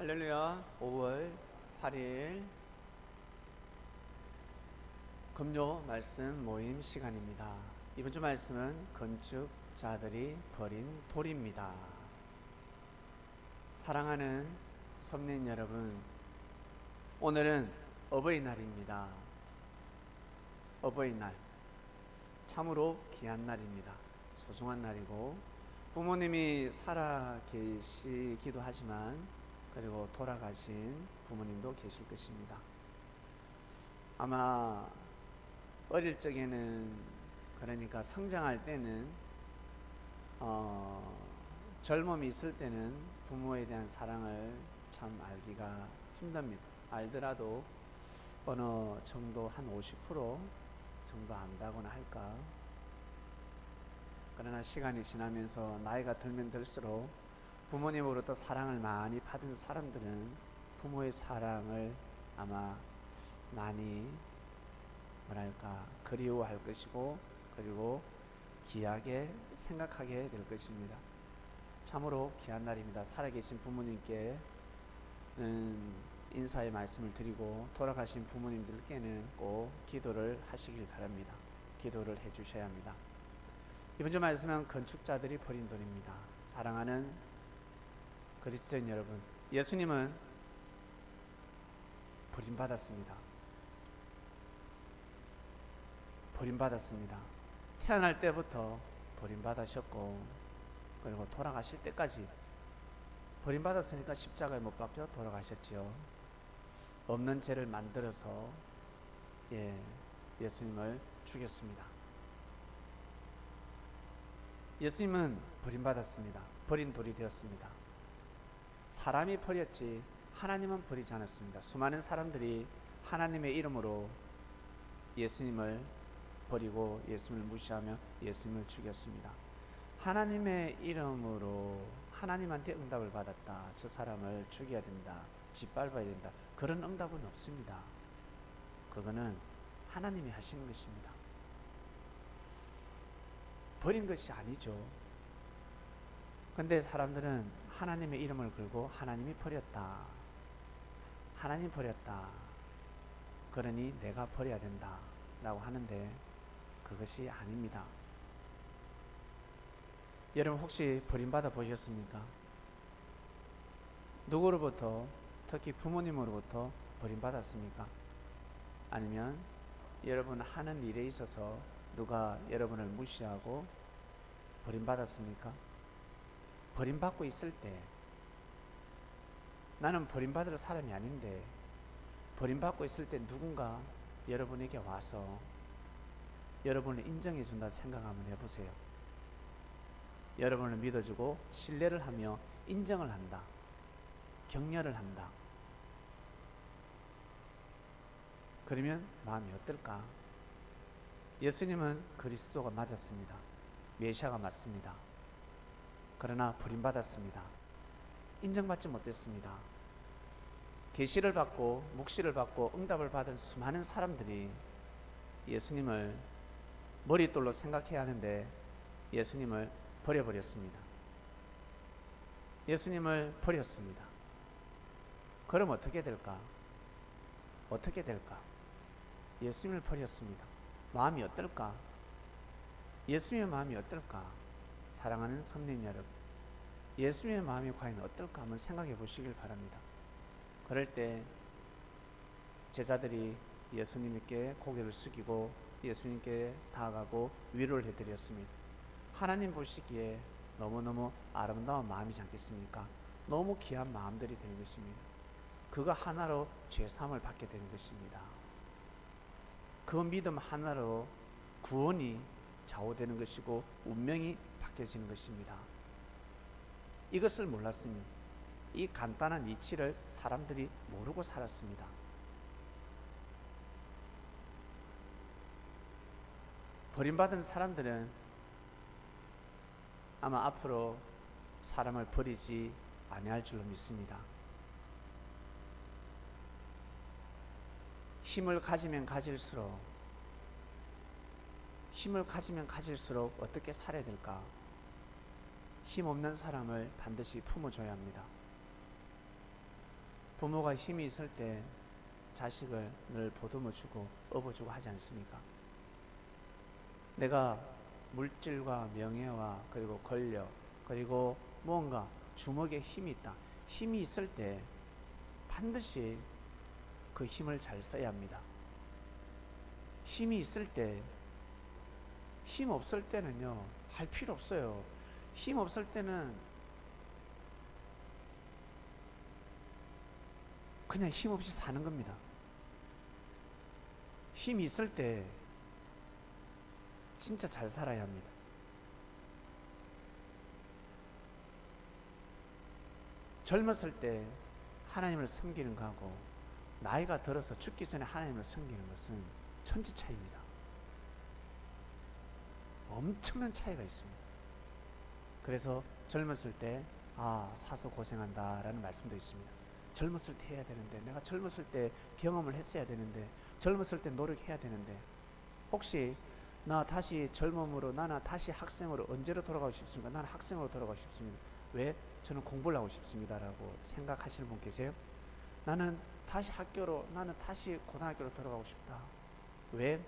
할렐루야. 5월 8일 금요 말씀 모임 시간입니다. 이번 주 말씀은 건축자들이 버린 돌입니다. 사랑하는 성도님 여러분, 오늘은 어버이날입니다. 어버이날, 참으로 귀한 날입니다. 소중한 날이고, 부모님이 살아 계시기도 하지만 그리고 돌아가신 부모님도 계실 것입니다. 아마 어릴 적에는, 그러니까 성장할 때는 젊음이 있을 때는 부모에 대한 사랑을 참 알기가 힘듭니다. 알더라도 어느 정도 한 50% 정도 안다고나 할까. 그러나 시간이 지나면서 나이가 들면 들수록 부모님으로부터 사랑을 많이 받은 사람들은 부모의 사랑을 아마 많이 그리워할 것이고, 그리고 귀하게 생각하게 될 것입니다. 참으로 귀한 날입니다. 살아계신 부모님께는 인사의 말씀을 드리고, 돌아가신 부모님들께는 꼭 기도를 하시길 바랍니다. 기도를 해 주셔야 합니다. 이번 주 말씀은 건축자들이 버린 돌입니다. 사랑하는 그리스도인 여러분, 예수님은 버림받았습니다. 버림받았습니다. 태어날 때부터 버림받으셨고, 그리고 돌아가실 때까지 버림받았으니까 십자가에 못 박혀 돌아가셨지요. 없는 죄를 만들어서 예수님을 죽였습니다. 예수님은 버림받았습니다. 버린 돌이 되었습니다. 사람이 버렸지 하나님은 버리지 않았습니다. 수많은 사람들이 하나님의 이름으로 예수님을 버리고 예수님을 무시하며 예수님을 죽였습니다. 하나님의 이름으로 하나님한테 응답을 받았다, 저 사람을 죽여야 된다, 짓밟아야 된다, 그런 응답은 없습니다. 그거는 하나님이 하시는 것입니다. 버린 것이 아니죠. 근데 사람들은 하나님의 이름을 걸고 하나님이 버렸다, 하나님 버렸다, 그러니 내가 버려야 된다 라고 하는데 그것이 아닙니다. 여러분 혹시 버림받아 보셨습니까? 누구로부터, 특히 부모님으로부터 버림받았습니까? 아니면 여러분 하는 일에 있어서 누가 여러분을 무시하고 버림받았습니까? 버림받고 있을 때, 나는 버림받을 사람이 아닌데 버림받고 있을 때 누군가 여러분에게 와서 여러분을 인정해 준다 생각 한번 해보세요. 여러분을 믿어주고 신뢰를 하며 인정을 한다, 격려를 한다. 그러면 마음이 어떨까? 예수님은 그리스도가 맞았습니다. 메시아가 맞습니다. 그러나 버림받았습니다. 인정받지 못했습니다. 계시를 받고 묵시를 받고 응답을 받은 수많은 사람들이 예수님을 머릿돌로 생각해야 하는데 예수님을 버려버렸습니다. 예수님을 버렸습니다. 그럼 어떻게 될까? 어떻게 될까? 예수님을 버렸습니다. 마음이 어떨까? 예수님의 마음이 어떨까? 사랑하는 성도님 여러분, 예수님의 마음이 과연 어떨까 한번 생각해 보시길 바랍니다. 그럴 때 제자들이 예수님께 고개를 숙이고 예수님께 다가가고 위로를 해드렸습니다. 하나님 보시기에 너무너무 아름다운 마음이지 않겠습니까? 너무 귀한 마음들이 되는 것입니다. 그거 하나로 죄사함을 받게 되는 것입니다. 그 믿음 하나로 구원이 좌우되는 것이고 운명이 바뀌어지는 것입니다. 이것을 몰랐습니다. 이 간단한 이치를 사람들이 모르고 살았습니다. 버림받은 사람들은 아마 앞으로 사람을 버리지 아니할 줄로 믿습니다. 힘을 가지면 가질수록 어떻게 살아야 될까? 힘 없는 사람을 반드시 품어줘야 합니다. 부모가 힘이 있을 때 자식을 늘 보듬어주고 업어주고 하지 않습니까? 내가 물질과 명예와 그리고 권력 그리고 무언가 주먹에 힘이 있다. 힘이 있을 때 반드시 그 힘을 잘 써야 합니다. 힘이 있을 때, 힘 없을 때는요, 할 필요 없어요. 힘 없을 때는 그냥 힘 없이 사는 겁니다. 힘이 있을 때 진짜 잘 살아야 합니다. 젊었을 때 하나님을 섬기는 거하고 나이가 들어서 죽기 전에 하나님을 섬기는 것은 천지 차이입니다. 엄청난 차이가 있습니다. 그래서 젊었을 때 사서 고생한다 라는 말씀도 있습니다. 젊었을 때 해야 되는데, 내가 젊었을 때 경험을 했어야 되는데, 젊었을 때 노력해야 되는데, 혹시 나 다시 젊음으로, 나는 다시 학생으로 언제로 돌아가고 싶습니까? 나는 학생으로 돌아가고 싶습니다. 왜? 저는 공부를 하고 싶습니다 라고 생각하시는 분 계세요? 나는 다시 학교로, 나는 다시 고등학교로 돌아가고 싶다. 왜?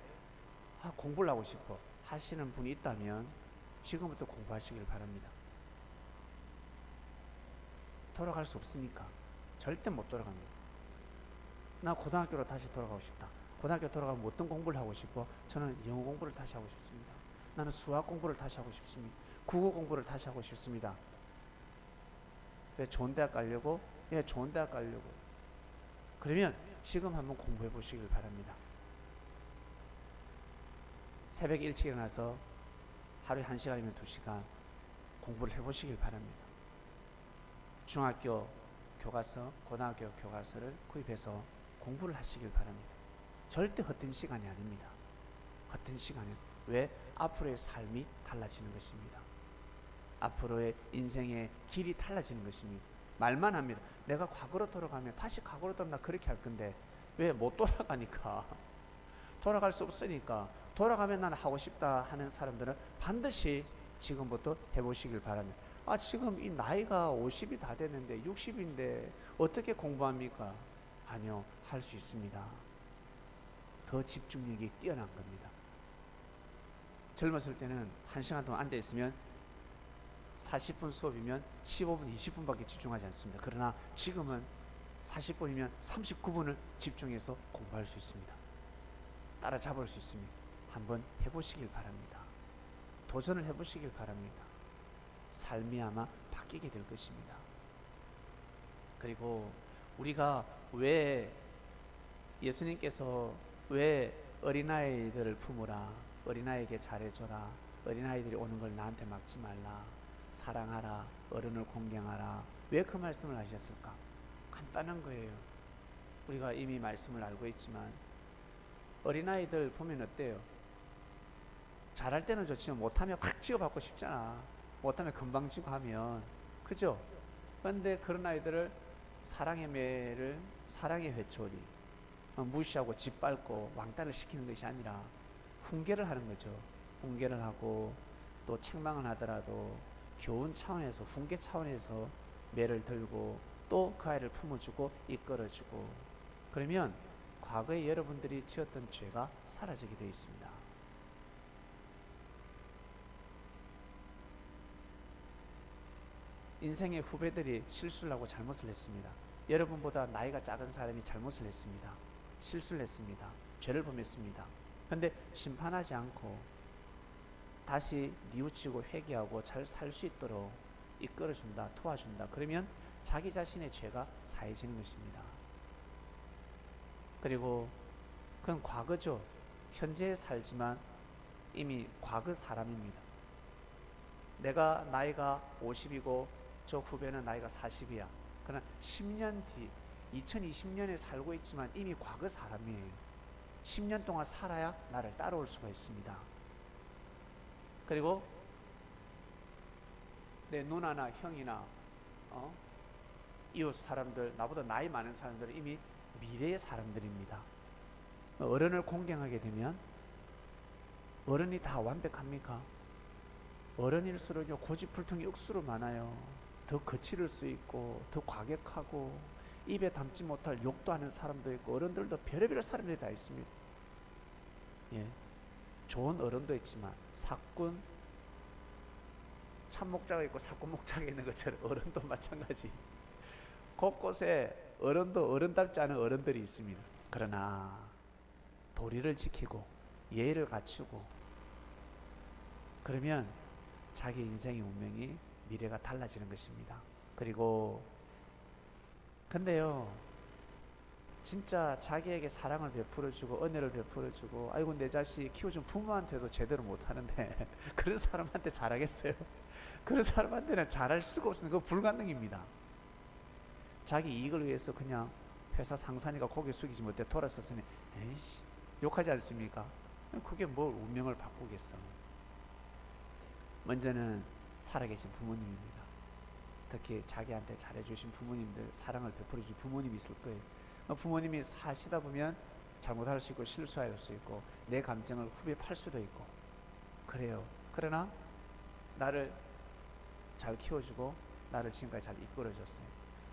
공부를 하고 싶어 하시는 분이 있다면 지금부터 공부하시길 바랍니다. 돌아갈 수 없으니까 절대 못 돌아갑니다. 나 고등학교로 다시 돌아가고 싶다. 고등학교 돌아가면 어떤 공부를 하고 싶어? 저는 영어 공부를 다시 하고 싶습니다. 나는 수학 공부를 다시 하고 싶습니다. 국어 공부를 다시 하고 싶습니다. 왜? 좋은 대학 가려고? 예, 좋은 대학 가려고. 그러면 지금 한번 공부해 보시길 바랍니다. 새벽에 일찍 일어나서 하루에 1시간이면 2시간 공부를 해보시길 바랍니다. 중학교 교과서, 고등학교 교과서를 구입해서 공부를 하시길 바랍니다. 절대 헛된 시간이 아닙니다. 헛된 시간은 왜? 앞으로의 삶이 달라지는 것입니다. 앞으로의 인생의 길이 달라지는 것입니다. 말만 합니다. 내가 과거로 돌아가면 다시 과거로 돌아가 그렇게 할 건데 왜 못 돌아가니까 돌아갈 수 없으니까 돌아가면 나는 하고 싶다 하는 사람들은 반드시 지금부터 해보시길 바랍니다. 지금 이 나이가 50이 다 됐는데 60인데 어떻게 공부합니까? 아니요, 할 수 있습니다. 더 집중력이 뛰어난 겁니다. 젊었을 때는 1시간 동안 앉아있으면 40분 수업이면 15분, 20분밖에 집중하지 않습니다. 그러나 지금은 40분이면 39분을 집중해서 공부할 수 있습니다. 따라잡을 수 있습니다. 한번 해보시길 바랍니다. 도전을 해보시길 바랍니다. 삶이 아마 바뀌게 될 것입니다. 그리고 우리가 왜 예수님께서 왜 어린아이들을 품으라, 어린아이에게 잘해줘라, 어린아이들이 오는 걸 나한테 막지 말라, 사랑하라, 어른을 공경하라, 왜 그 말씀을 하셨을까? 간단한 거예요. 우리가 이미 말씀을 알고 있지만 어린아이들 보면 어때요? 잘할 때는 좋지만 못하면 확 지어받고 싶잖아. 못하면 금방 지고 하면, 그죠? 그런데 그런 아이들을 사랑의 매를, 사랑의 회초리 무시하고 짓밟고 왕따를 시키는 것이 아니라 훈계를 하는 거죠. 훈계를 하고 또 책망을 하더라도 교훈 차원에서, 훈계 차원에서 매를 들고 또 그 아이를 품어주고 이끌어주고, 그러면 과거에 여러분들이 지었던 죄가 사라지게 되어 있습니다. 인생의 후배들이 실수를 하고 잘못을 했습니다. 여러분보다 나이가 작은 사람이 잘못을 했습니다. 실수를 했습니다. 죄를 범했습니다. 그런데 심판하지 않고 다시 뉘우치고 회개하고 잘 살 수 있도록 이끌어준다, 도와준다. 그러면 자기 자신의 죄가 사해지는 것입니다. 그리고 그건 과거죠. 현재에 살지만 이미 과거 사람입니다. 내가 나이가 50이고 저 후배는 나이가 40이야. 그러나 10년 뒤 2020년에 살고 있지만 이미 과거 사람이에요. 10년 동안 살아야 나를 따라올 수가 있습니다. 그리고 내 누나나 형이나 이웃 사람들, 나보다 나이 많은 사람들은 이미 미래의 사람들입니다. 어른을 공경하게 되면, 어른이 다 완벽합니까? 어른일수록요 고집불통이 억수로 많아요. 더 거칠을 수 있고 더 과격하고 입에 담지 못할 욕도 하는 사람도 있고 어른들도 별의별 사람들이 다 있습니다. 예, 좋은 어른도 있지만 사꾼 참목자가 있고 사꾼 목자가 있는 것처럼 어른도 마찬가지. 곳곳에 어른도 어른답지 않은 어른들이 있습니다. 그러나 도리를 지키고 예의를 갖추고 그러면 자기 인생의 운명이 미래가 달라지는 것입니다. 그리고 근데요, 진짜 자기에게 사랑을 베풀어주고 은혜를 베풀어주고 아이고 내 자식 키워준 부모한테도 제대로 못하는데 그런 사람한테 잘하겠어요? 그런 사람한테는 잘할 수가 없으니 그거 불가능입니다. 자기 이익을 위해서 그냥 회사 상사니까 고개 숙이지 못해 돌아섰으니 에이씨 욕하지 않습니까? 그게 뭘 운명을 바꾸겠어. 먼저는 살아계신 부모님입니다. 특히 자기한테 잘해주신 부모님들, 사랑을 베풀어주신 부모님이 있을 거예요. 부모님이 사시다 보면 잘못할 수 있고 실수할 수 있고 내 감정을 후벼 팔 수도 있고 그래요. 그러나 나를 잘 키워주고 나를 지금까지 잘 이끌어줬어요.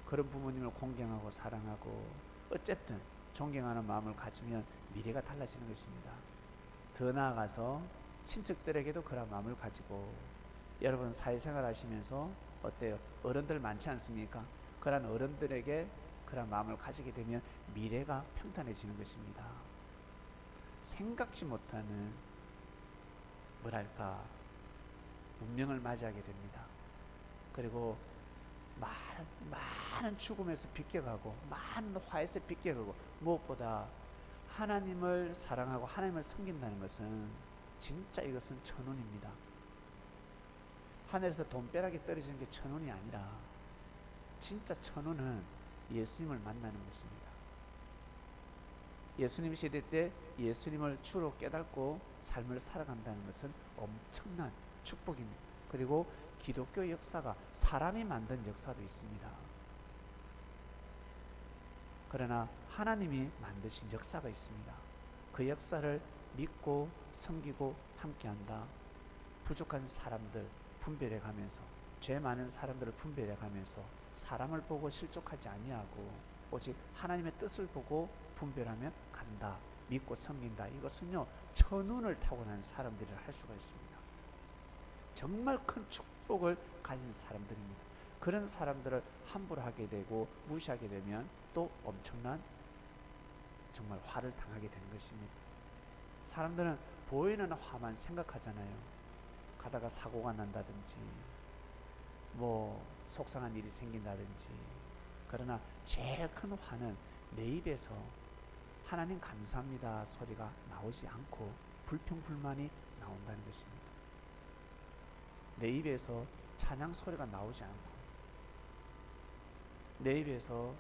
그런 부모님을 공경하고 사랑하고 어쨌든 존경하는 마음을 가지면 미래가 달라지는 것입니다. 더 나아가서 친척들에게도 그런 마음을 가지고 여러분 사회생활 하시면서 어때요? 어른들 많지 않습니까? 그런 어른들에게 그런 마음을 가지게 되면 미래가 평탄해지는 것입니다. 생각지 못하는 뭐랄까 운명을 맞이하게 됩니다. 그리고 많은 죽음에서 비껴가고 많은 화에서 비껴가고 무엇보다 하나님을 사랑하고 하나님을 섬긴다는 것은 진짜 이것은 천운입니다. 하늘에서 돈벼락이 떨어지는 게 천운이 아니라 진짜 천운은 예수님을 만나는 것입니다. 예수님 시대 때 예수님을 주로 깨닫고 삶을 살아간다는 것은 엄청난 축복입니다. 그리고 기독교 역사가 사람이 만든 역사도 있습니다. 그러나 하나님이 만드신 역사가 있습니다. 그 역사를 믿고 섬기고 함께한다. 부족한 사람들 분별해 가면서 죄 많은 사람들을 분별해 가면서 사람을 보고 실족하지 아니하고 오직 하나님의 뜻을 보고 분별하며 간다. 믿고 섬긴다. 이것은요 천운을 타고난 사람들이 할 수가 있습니다. 정말 큰 축복을 가진 사람들입니다. 그런 사람들을 함부로 하게 되고 무시하게 되면 또 엄청난 정말 화를 당하게 되는 것입니다. 사람들은 보이는 화만 생각하잖아요. 가다가 사고가 난다든지 뭐 속상한 일이 생긴다든지. 그러나 제일 큰 화는 내 입에서 하나님 감사합니다 소리가 나오지 않고 불평불만이 나온다는 것입니다. 내 입에서 찬양 소리가 나오지 않고 내 입에서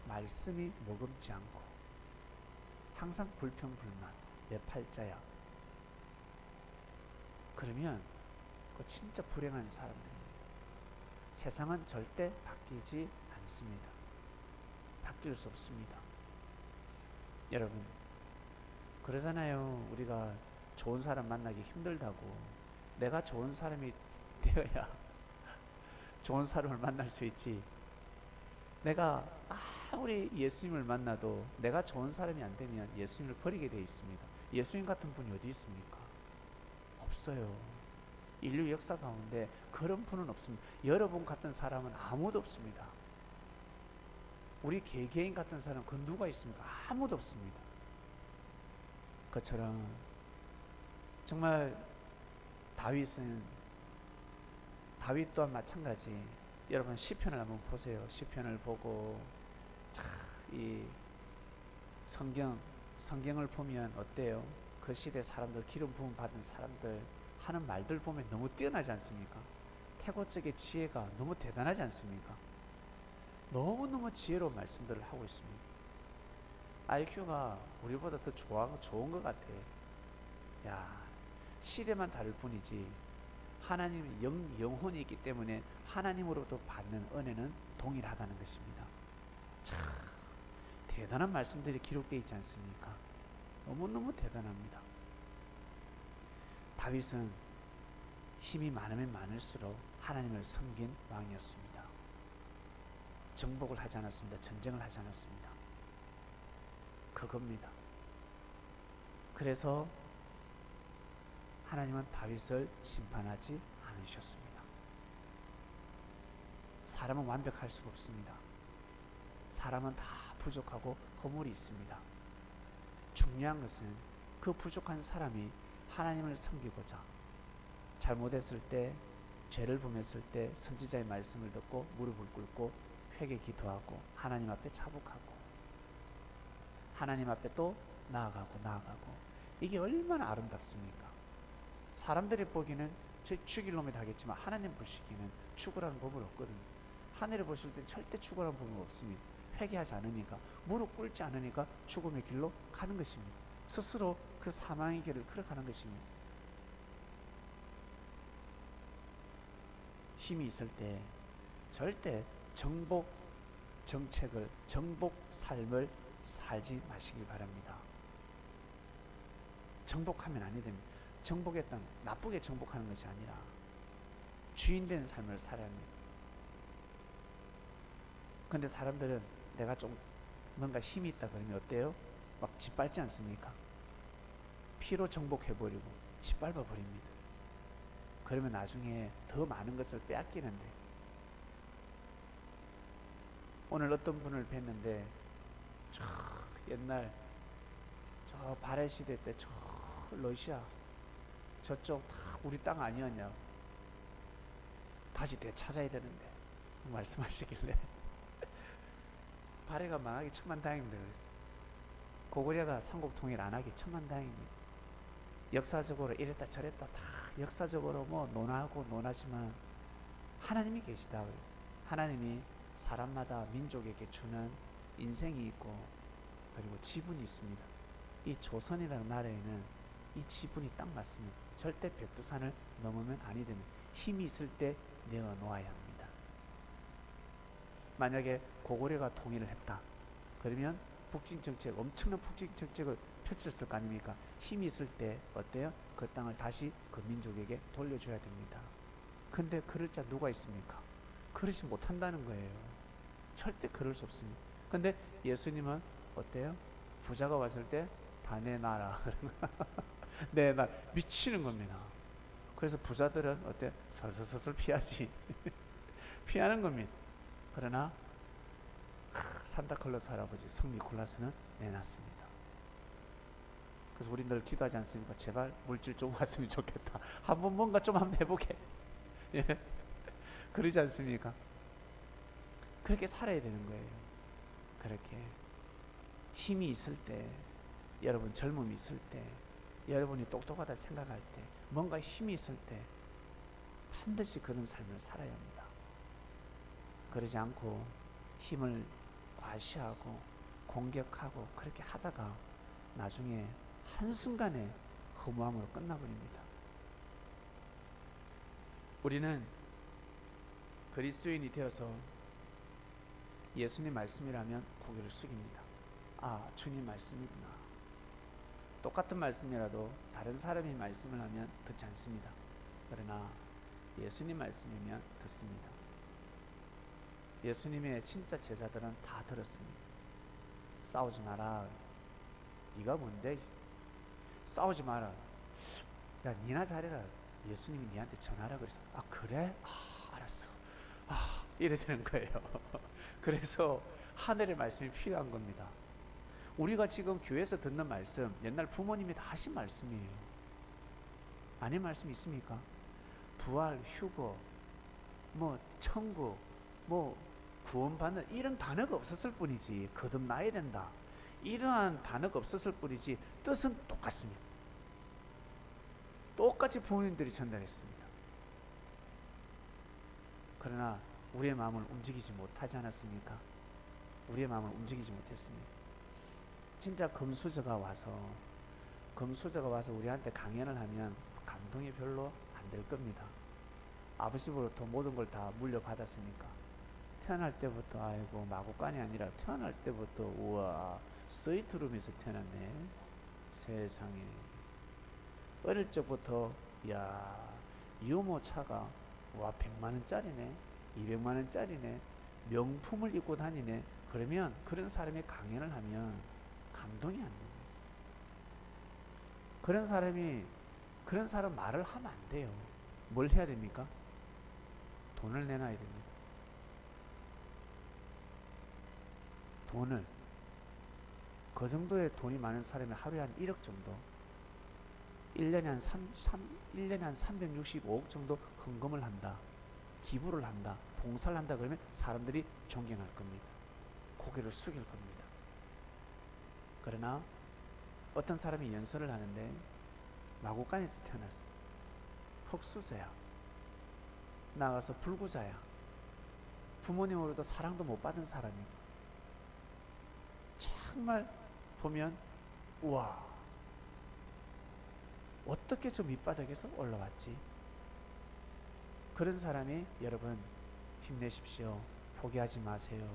말씀이 머금지 않고 항상 불평불만 내 팔자야. 그러면 그 진짜 불행한 사람들입니다. 세상은 절대 바뀌지 않습니다. 바뀔 수 없습니다. 여러분 그러잖아요. 우리가 좋은 사람 만나기 힘들다고. 내가 좋은 사람이 되어야 좋은 사람을 만날 수 있지. 내가 아무리 예수님을 만나도 내가 좋은 사람이 안 되면 예수님을 버리게 되어 있습니다. 예수님 같은 분이 어디 있습니까? 없어요. 인류 역사 가운데 그런 분은 없습니다. 여러분 같은 사람은 아무도 없습니다. 우리 개개인 같은 사람 그 누가 있습니까? 아무도 없습니다. 그처럼 정말 다윗 또한 마찬가지. 여러분 시편을 한번 보세요. 시편을 보고 이 성경을 보면 어때요? 그 시대 사람들, 기름 부음 받은 사람들 하는 말들 보면 너무 뛰어나지 않습니까? 태고적의 지혜가 너무 대단하지 않습니까? 너무너무 지혜로운 말씀들을 하고 있습니다. IQ가 우리보다 더 좋은 것 같아. 야, 시대만 다를 뿐이지 하나님의 영혼이 있기 때문에 하나님으로부터 받는 은혜는 동일하다는 것입니다. 참 대단한 말씀들이 기록되어 있지 않습니까? 너무너무 대단합니다. 다윗은 힘이 많으면 많을수록 하나님을 섬긴 왕이었습니다. 정복을 하지 않았습니다. 전쟁을 하지 않았습니다. 그겁니다. 그래서 하나님은 다윗을 심판하지 않으셨습니다. 사람은 완벽할 수가 없습니다. 사람은 다 부족하고 허물이 있습니다. 중요한 것은 그 부족한 사람이 하나님을 섬기고자 잘못했을 때, 죄를 범했을 때 선지자의 말씀을 듣고 무릎을 꿇고 회개 기도하고 하나님 앞에 자복하고 하나님 앞에 또 나아가고 이게 얼마나 아름답습니까? 사람들이 보기에는 저 죽일 놈이다 하겠지만 하나님 보시기에는 죽으라는 법은 없거든요. 하늘에 보실 땐 절대 죽으라는 법은 없습니다. 회개하지 않으니까, 무릎 꿇지 않으니까 죽음의 길로 가는 것입니다. 스스로 그 사망의 길을 걸어가는 것입니다. 힘이 있을 때 절대 정복 정책을, 정복 삶을 살지 마시기 바랍니다. 정복하면 아니 됩니다. 정복했다는 나쁘게 정복하는 것이 아니라 주인된 삶을 살아야 합니다. 근데 사람들은 내가 좀 뭔가 힘이 있다 그러면 어때요? 막 짓밟지 않습니까? 피로 정복해버리고 짓밟아버립니다. 그러면 나중에 더 많은 것을 빼앗기는데, 오늘 어떤 분을 뵀는데 저 옛날 저 바레 시대 때 저 러시아 저쪽 다 우리 땅 아니었냐, 다시 되찾아야 되는데 말씀하시길래 바레가 망하기 천만다행입니다. 그랬어요. 고구려가 삼국통일 안 하기 천만다행입니다. 역사적으로 이랬다 저랬다 다 역사적으로 뭐 논하고 논하지만 하나님이 계시다 그랬어요. 하나님이 사람마다 민족에게 주는 인생이 있고 그리고 지분이 있습니다. 이 조선이라는 나라에는 이 지분이 딱 맞습니다. 절대 백두산을 넘으면 아니 됩니다. 힘이 있을 때 내어놓아야 합니다. 만약에 고구려가 통일을 했다 그러면 북진정책, 엄청난 북진정책을 펼쳤을 거 아닙니까? 힘이 있을 때 어때요? 그 땅을 다시 그 민족에게 돌려줘야 됩니다. 근데 그럴 자 누가 있습니까? 그러지 못한다는 거예요. 절대 그럴 수 없습니다. 근데 예수님은 어때요? 부자가 왔을 때 다 내놔라. 내놔. 미치는 겁니다. 그래서 부자들은 어때? 서서서서 피하지. 피하는 겁니다. 그러나 산타클로스 할아버지 성 니콜라스는 내놨습니다. 그래서 우리 늘 기도하지 않습니까? 제발 물질 좀 왔으면 좋겠다. 한번 뭔가 좀 한번 해보게. 예. 그러지 않습니까? 그렇게 살아야 되는 거예요. 그렇게 힘이 있을 때, 여러분 젊음이 있을 때, 여러분이 똑똑하다 생각할 때, 뭔가 힘이 있을 때 반드시 그런 삶을 살아야 합니다. 그러지 않고 힘을 과시하고 공격하고 그렇게 하다가 나중에 한순간에 허무함으로 끝나버립니다. 우리는 그리스도인이 되어서 예수님 말씀이라면 고개를 숙입니다. 아, 주님 말씀이구나. 똑같은 말씀이라도 다른 사람이 말씀을 하면 듣지 않습니다. 그러나 예수님 말씀이면 듣습니다. 예수님의 진짜 제자들은 다 들었습니다. 싸우지 마라. 네가 뭔데? 싸우지 마라. 야, 니나 잘해라. 예수님이 니한테 전하라 그랬어. 아, 그래? 아, 알았어. 아, 이래 되는 거예요. 그래서 하늘의 말씀이 필요한 겁니다. 우리가 지금 교회에서 듣는 말씀, 옛날 부모님이 다 하신 말씀이에요. 아닌 말씀 있습니까? 부활, 휴거, 뭐 천국, 뭐 구원받는 이런 단어가 없었을 뿐이지, 거듭나야 된다, 이러한 단어가 없었을 뿐이지 뜻은 똑같습니다. 똑같이 부모님들이 전달했습니다. 그러나 우리의 마음을 움직이지 못하지 않았습니까? 우리의 마음을 움직이지 못했습니다. 진짜 금수저가 와서 우리한테 강연을 하면 감동이 별로 안 될 겁니다. 아버지로부터 모든 걸 다 물려받았으니까 태어날 때부터 아이고 마구간이 아니라 태어날 때부터 우와 스위트룸에서 태어났네. 세상에. 어릴 적부터 야 유모차가 와 100만원짜리네 200만원짜리네 명품을 입고 다니네. 그러면 그런 사람이 강연을 하면 감동이 안 됩니다. 그런 사람 말을 하면 안 돼요. 뭘 해야 됩니까? 돈을 내놔야 됩니다. 돈을. 그 정도의 돈이 많은 사람이 하루에 한 1억 정도, 1년에 한 1년에 한 365억 정도 헌금을 한다. 기부를 한다. 봉사를 한다. 그러면 사람들이 존경할 겁니다. 고개를 숙일 겁니다. 그러나 어떤 사람이 연설을 하는데 마구간에서 태어났어. 흙수저야. 나가서 불구자야. 부모님으로부터 사랑도 못 받은 사람이고. 정말 보면 우와, 어떻게 저 밑바닥에서 올라왔지? 그런 사람이 여러분 힘내십시오. 포기하지 마세요.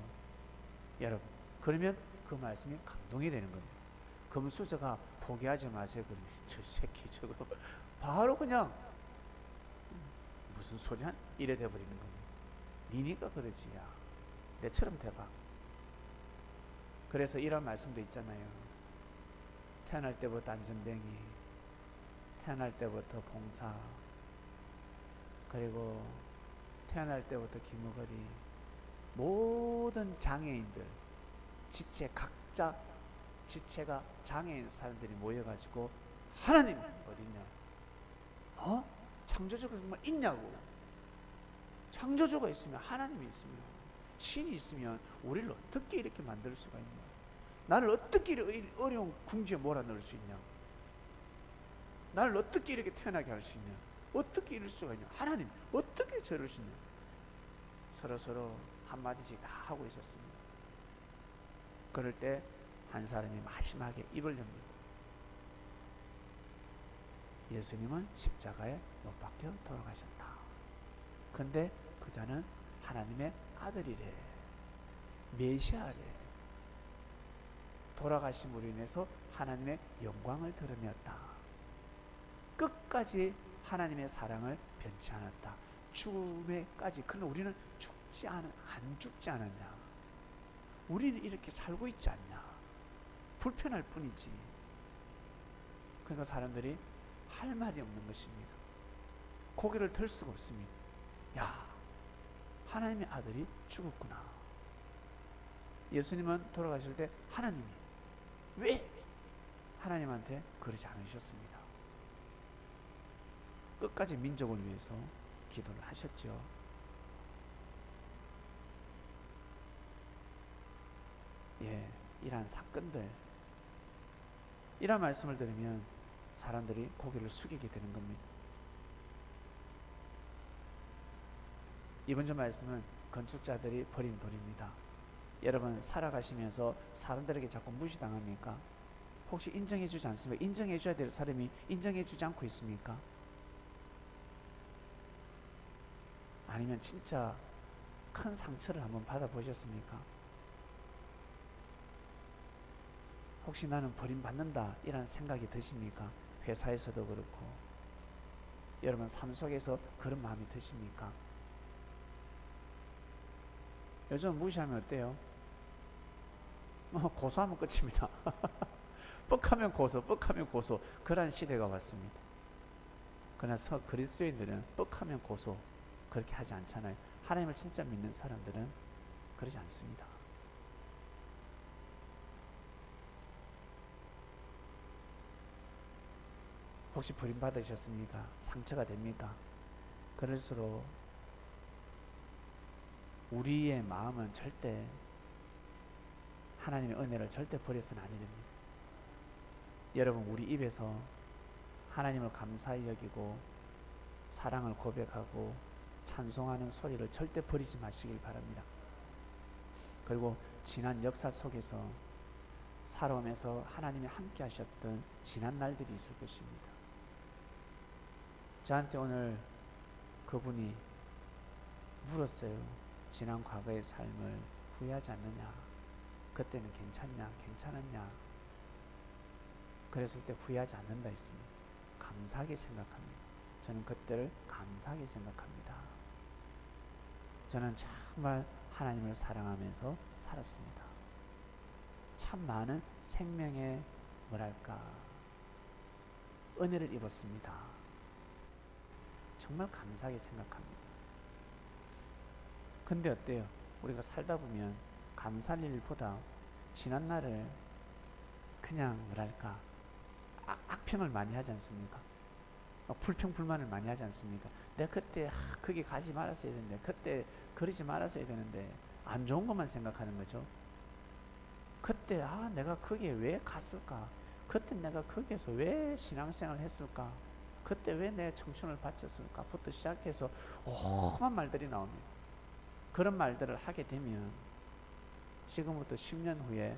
여러분 그러면 그 말씀이 감동이 되는 겁니다. 금수저가 포기하지 마세요. 그러면 저 새끼 저거 바로 그냥 무슨 소리야? 이래 돼버리는 겁니다. 니니까 그러지. 야 내처럼 돼봐. 그래서 이런 말씀도 있잖아요. 태어날 때부터 안전뱅이, 태어날 때부터 봉사, 그리고 태어날 때부터 기머거리, 모든 장애인들, 각자 지체가 장애인 사람들이 모여가지고 하나님 어딨냐? 창조주가 정말 있냐고. 창조주가 있으면, 하나님이 있으면, 신이 있으면 우리를 어떻게 이렇게 만들 수가 있냐? 나를 어떻게 이렇게 어려운 궁지에 몰아넣을 수 있냐? 나를 어떻게 이렇게 태어나게 할 수 있냐? 어떻게 이럴 수가 있냐? 하나님 어떻게 저럴 수 있냐? 서로 한마디씩 다 하고 있었습니다. 그럴 때 한 사람이 마지막에 입을 엽니다. 예수님은 십자가에 못 박혀 돌아가셨다. 근데 그자는 하나님의 아들이래. 메시아래. 돌아가심으로 인해서 하나님의 영광을 드러냈다. 끝까지 하나님의 사랑을 변치 않았다. 죽음에까지. 그러나 우리는 안 죽지 않았냐? 우리는 이렇게 살고 있지 않냐? 불편할 뿐이지. 그러니까 사람들이 할 말이 없는 것입니다. 고개를 들 수가 없습니다. 야, 하나님의 아들이 죽었구나. 예수님은 돌아가실 때 하나님이 왜 하나님한테 그러지 않으셨습니다. 끝까지 민족을 위해서 기도를 하셨죠. 예, 이러한 사건들, 이런 말씀을 들으면 사람들이 고개를 숙이게 되는 겁니다. 이번 주 말씀은 건축자들이 버린 돌입니다. 여러분 살아가시면서 사람들에게 자꾸 무시당합니까? 혹시 인정해주지 않습니까? 인정해줘야 될 사람이 인정해주지 않고 있습니까? 아니면 진짜 큰 상처를 한번 받아보셨습니까? 혹시 나는 버림받는다 이런 생각이 드십니까? 회사에서도 그렇고 여러분 삶 속에서 그런 마음이 드십니까? 요즘 무시하면 어때요? 고소하면 끝입니다. 뻑하면 고소, 뻑하면 고소. 그런 시대가 왔습니다. 그러나 그리스도인들은 뻑하면 고소 그렇게 하지 않잖아요. 하나님을 진짜 믿는 사람들은 그러지 않습니다. 혹시 버림받으셨습니까? 상처가 됩니까? 그럴수록 우리의 마음은 절대 하나님의 은혜를 절대 버려서는 아니 됩니다. 여러분 우리 입에서 하나님을 감사히 여기고 사랑을 고백하고 찬송하는 소리를 절대 버리지 마시길 바랍니다. 그리고 지난 역사 속에서 살아오면서 하나님이 함께 하셨던 지난 날들이 있을 것입니다. 저한테 오늘 그분이 물었어요. 지난 과거의 삶을 후회하지 않느냐? 그때는 괜찮냐? 괜찮았냐? 그랬을 때 후회하지 않는다 했습니다. 감사하게 생각합니다. 저는 그때를 감사하게 생각합니다. 저는 정말 하나님을 사랑하면서 살았습니다. 참 많은 생명의 뭐랄까 은혜를 입었습니다. 정말 감사하게 생각합니다. 근데 어때요? 우리가 살다 보면 감사할 일보다 지난 날을 그냥 뭐랄까 악평을 많이 하지 않습니까? 불평불만을 많이 하지 않습니까? 내가 그때 거기 가지 말았어야 되는데, 그때 그러지 말았어야 되는데, 안 좋은 것만 생각하는 거죠. 그때 내가 거기에 왜 갔을까? 그때 내가 거기에서 왜 신앙생활을 했을까? 그때 왜 내 청춘을 바쳤을까? 부터 시작해서 험한 말들이 나옵니다. 그런 말들을 하게 되면 지금부터 10년 후에,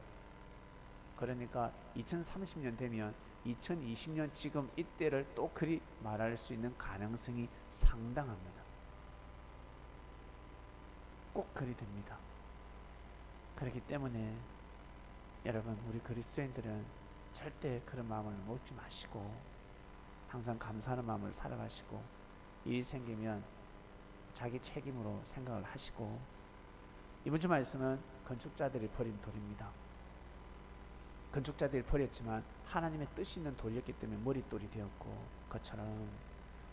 그러니까 2030년 되면 2020년 지금 이때를 또 그리 말할 수 있는 가능성이 상당합니다. 꼭 그리 됩니다. 그렇기 때문에 여러분, 우리 그리스도인들은 절대 그런 마음을 먹지 마시고 항상 감사하는 마음을 살아가시고, 일이 생기면 자기 책임으로 생각을 하시고. 이번 주 말씀은 건축자들이 버린 돌입니다. 건축자들이 버렸지만 하나님의 뜻이 있는 돌이었기 때문에 머릿돌이 되었고, 그것처럼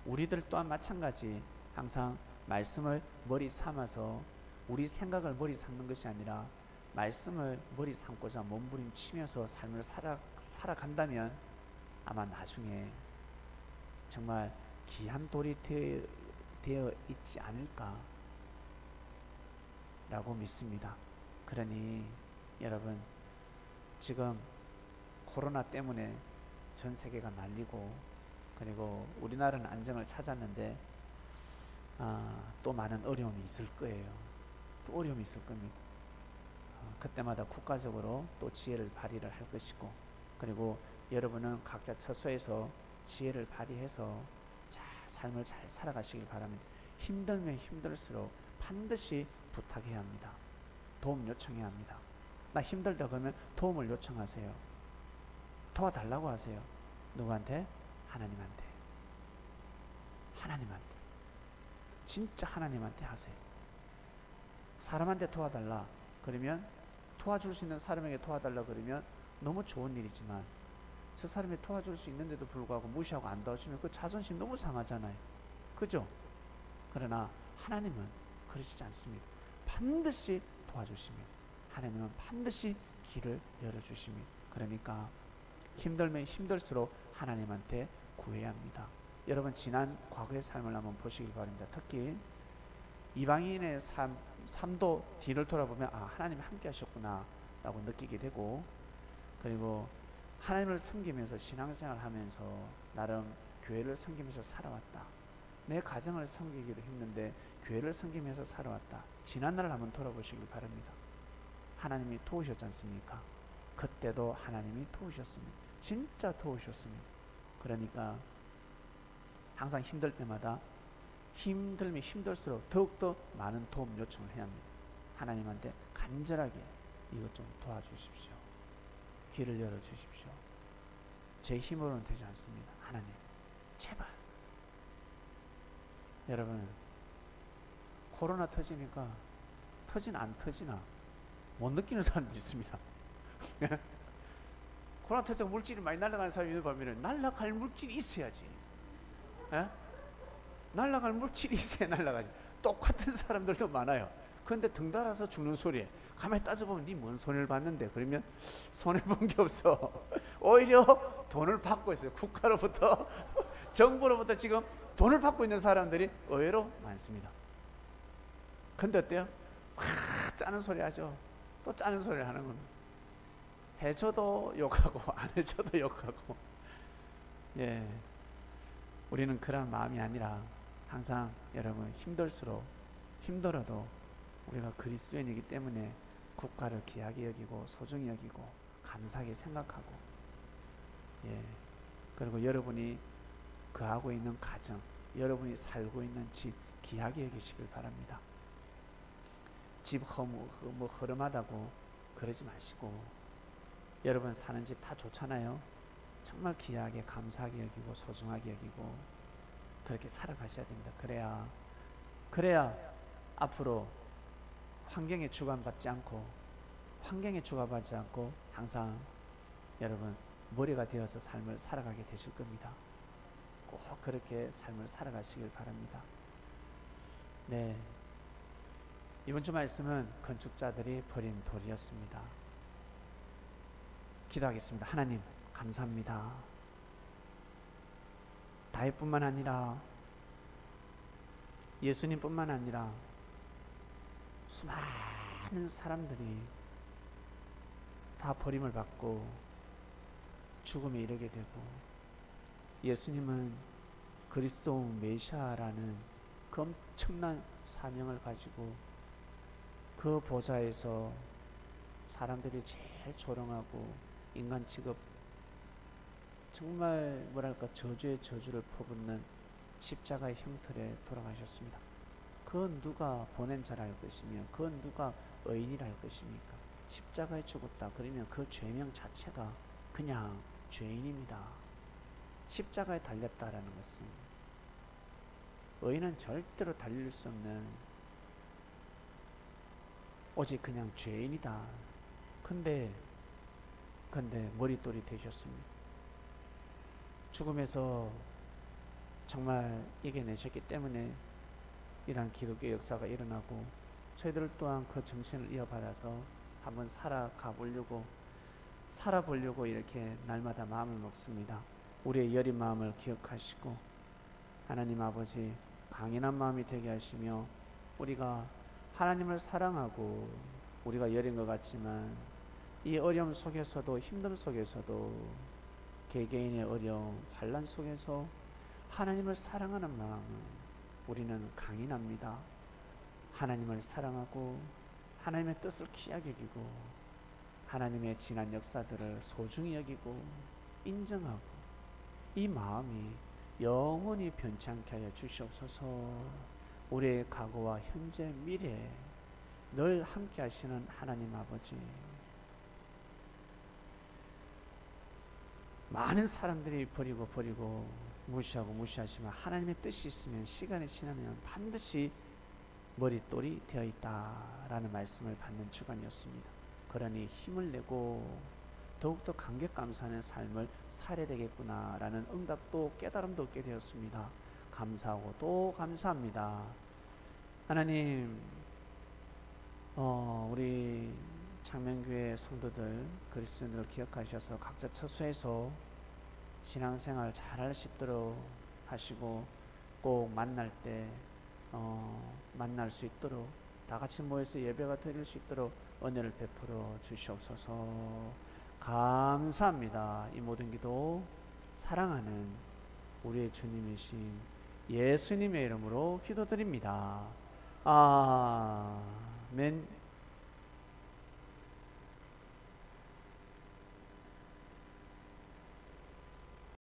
우리들 또한 마찬가지 항상 말씀을 머리 삼아서 우리 생각을 머리 삼는 것이 아니라 말씀을 머리 삼고자 몸부림치면서 삶을 살아간다면 아마 나중에 정말 귀한 돌이 되어 있지 않을까 라고 믿습니다. 그러니 여러분, 지금 코로나 때문에 전 세계가 난리고, 그리고 우리나라는 안정을 찾았는데 또 많은 어려움이 있을 거예요. 또 어려움이 있을 겁니다. 그때마다 국가적으로 또 지혜를 발휘를 할 것이고, 그리고 여러분은 각자 처소에서 지혜를 발휘해서 삶을 잘 살아가시길 바랍니다. 힘들면 힘들수록 반드시 부탁해야 합니다. 도움 요청해야 합니다. 나 힘들다 그러면 도움을 요청하세요. 도와달라고 하세요. 누구한테? 하나님한테. 하나님한테. 진짜 하나님한테 하세요. 사람한테 도와달라 그러면, 도와줄 수 있는 사람에게 도와달라 그러면 너무 좋은 일이지만, 저 사람이 도와줄 수 있는데도 불구하고 무시하고 안 도와주면 그 자존심 너무 상하잖아요. 그죠? 그러나 하나님은 그러시지 않습니다. 반드시 도와주십니다. 하나님은 반드시 길을 열어주십니다. 그러니까 힘들면 힘들수록 하나님한테 구해야 합니다. 여러분, 지난 과거의 삶을 한번 보시길 바랍니다. 특히 이방인의 삶도 뒤를 돌아보면 하나님이 함께 하셨구나 라고 느끼게 되고, 그리고 하나님을 섬기면서 신앙생활을 하면서 나름 교회를 섬기면서 살아왔다. 내 가정을 섬기기도 힘든데 교회를 섬기면서 살아왔다. 지난날을 한번 돌아보시길 바랍니다. 하나님이 도우셨지 않습니까? 그때도 하나님이 도우셨습니다. 진짜 도우셨습니다. 그러니까 항상 힘들 때마다 힘들면 힘들수록 더욱더 많은 도움 요청을 해야 합니다. 하나님한테 간절하게 이것 좀 도와주십시오. 길을 열어주십시오. 제 힘으로는 되지 않습니다. 하나님, 제발. 여러분, 코로나 터지니까 터지나 안 터지나 못 느끼는 사람들이 있습니다. 코로나 터지고 물질이 많이 날아가는 사람이 보면 날아갈 물질이 있어야지. 날아갈 물질이 있어야 날아가지. 똑같은 사람들도 많아요. 그런데 덩달아서 죽는 소리에 가만히 따져보면 니 뭔 손해를 봤는데? 그러면 손해본 게 없어. 오히려 돈을 받고 있어요. 국가로부터 정부로부터 지금 돈을 받고 있는 사람들이 의외로 많습니다. 근데 어때요? 짜는 소리 하죠. 또 짜는 소리를 하는 겁니다. 해줘도 욕하고 안 해줘도 욕하고. 예, 우리는 그런 마음이 아니라 항상 여러분, 힘들어도 우리가 그리스도인이기 때문에 국가를 귀하게 여기고 소중히 여기고 감사하게 생각하고, 예, 그리고 여러분이 거하고 있는 가정, 여러분이 살고 있는 집 귀하게 여기시길 바랍니다. 집 허름하다고 그러지 마시고, 여러분 사는 집 다 좋잖아요. 정말 귀하게 감사하게 여기고 소중하게 여기고 그렇게 살아가셔야 됩니다. 그래야 앞으로 환경에 주관받지 않고 항상 여러분 머리가 되어서 삶을 살아가게 되실 겁니다. 꼭 그렇게 삶을 살아가시길 바랍니다. 네, 이번 주 말씀은 건축자들이 버린 돌이었습니다. 기도하겠습니다. 하나님 감사합니다. 다윗뿐만 아니라 예수님뿐만 아니라 수많은 사람들이 다 버림을 받고 죽음에 이르게 되고, 예수님은 그리스도 메시아라는 그 엄청난 사명을 가지고 그 보좌에서 사람들이 제일 조롱하고 인간 취급, 정말 뭐랄까 저주의 저주를 퍼붓는 십자가의 형틀에 돌아가셨습니다. 그건 누가 보낸 자라 할 것이며 그건 누가 의인이라 할 것입니까? 십자가에 죽었다 그러면 그 죄명 자체가 그냥 죄인입니다. 십자가에 달렸다라는 것은 의인은 절대로 달릴 수 없는 오직 그냥 죄인이다. 근데 머릿돌이 되셨습니다. 죽음에서 정말 이겨내셨기 때문에 이러한 기독교 역사가 일어나고, 저희들 또한 그 정신을 이어받아서 한번 살아보려고 이렇게 날마다 마음을 먹습니다. 우리의 여린 마음을 기억하시고 하나님 아버지 강인한 마음이 되게 하시며, 우리가 하나님을 사랑하고 우리가 여린 것 같지만 이 어려움 속에서도, 힘듦 속에서도, 개개인의 어려움, 환난 속에서 하나님을 사랑하는 마음은 우리는 강인합니다. 하나님을 사랑하고 하나님의 뜻을 귀하게 여기고 하나님의 지난 역사들을 소중히 여기고 인정하고, 이 마음이 영원히 변치 않게 하여 주시옵소서. 우리의 과거와 현재, 미래에 늘 함께 하시는 하나님 아버지, 많은 사람들이 버리고 무시하지만 하나님의 뜻이 있으면 시간이 지나면 반드시 머릿돌이 되어 있다라는 말씀을 받는 주간이었습니다. 그러니 힘을 내고 더욱더 감격감사하는 삶을 살아야 되겠구나라는 응답도 깨달음도 얻게 되었습니다. 감사하고 또 감사합니다. 하나님, 우리 창명교회 성도들, 그리스도인들을 기억하셔서 각자 처소에서 신앙생활 잘할 수 있도록 하시고, 꼭 만날 때 만날 수 있도록 다 같이 모여서 예배가 드릴 수 있도록 은혜를 베풀어 주시옵소서. 감사합니다. 이 모든 기도 사랑하는 우리의 주님이신 예수님의 이름으로 기도드립니다. 아멘.